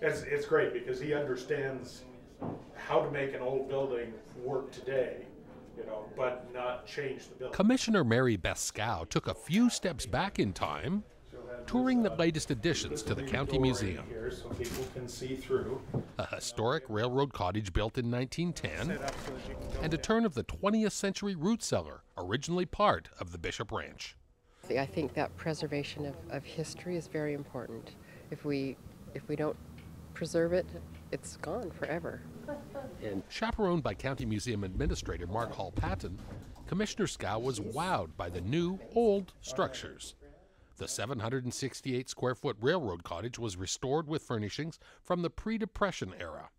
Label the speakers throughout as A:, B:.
A: It's great because he understands how to make an old building work today, but not change the building.
B: Commissioner Mary Beth Scow took a few steps back in time, touring the latest additions to the County Museum.
A: Here so people can see through.
B: A historic railroad cottage built in 1910, and a turn of the 20th century root cellar, originally part of the Bishop Ranch.
C: I think that preservation of history is very important. If we don't preserve it, it's gone forever.
B: And chaperoned by County Museum Administrator Mark Hall-Patton, Commissioner Scow was wowed by the new, old structures. The 768-square-foot railroad cottage was restored with furnishings from the pre-Depression era.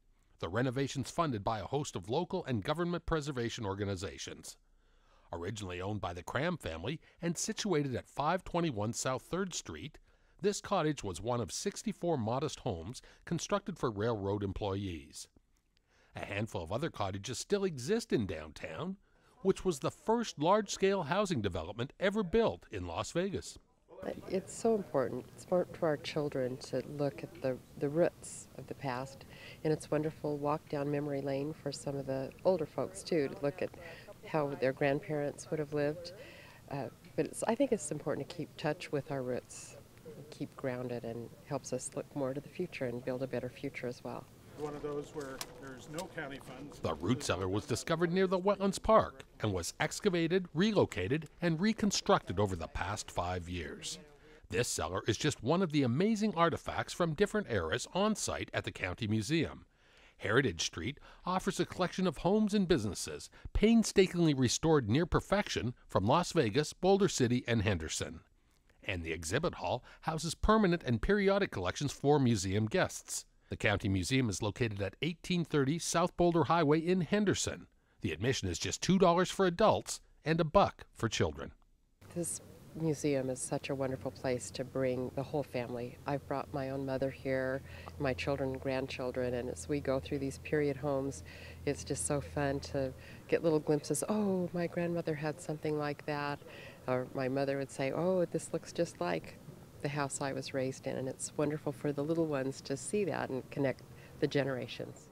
B: The renovations funded by a host of local and government preservation organizations. Originally owned by the Cram family and situated at 521 South 3rd Street, this cottage was one of 64 modest homes constructed for railroad employees. A handful of other cottages still exist in downtown, which was the first large-scale housing development ever built in Las Vegas.
C: It's so important. It's important for our children to look at the roots of the past, and it's wonderful walk down memory lane for some of the older folks too, to look at how their grandparents would have lived. But I think it's important to keep touch with our roots, keep grounded, and helps us look more to the future and build a better future as well.
D: One of those where there's no county funds.
B: The root cellar was discovered near the Wetlands Park and was excavated, relocated, and reconstructed over the past 5 years. This cellar is just one of the amazing artifacts from different eras on site at the County Museum. Heritage Street offers a collection of homes and businesses painstakingly restored near perfection from Las Vegas, Boulder City, and Henderson. And the exhibit hall houses permanent and periodic collections for museum guests. The County Museum is located at 1830 South Boulder Highway in Henderson. The admission is just $2 for adults and $1 for children.
C: This museum is such a wonderful place to bring the whole family. I've brought my own mother here, my children and grandchildren, and as we go through these period homes, it's just so fun to get little glimpses. Oh, my grandmother had something like that. Or my mother would say, oh, this looks just like the house I was raised in, and it's wonderful for the little ones to see that and connect the generations.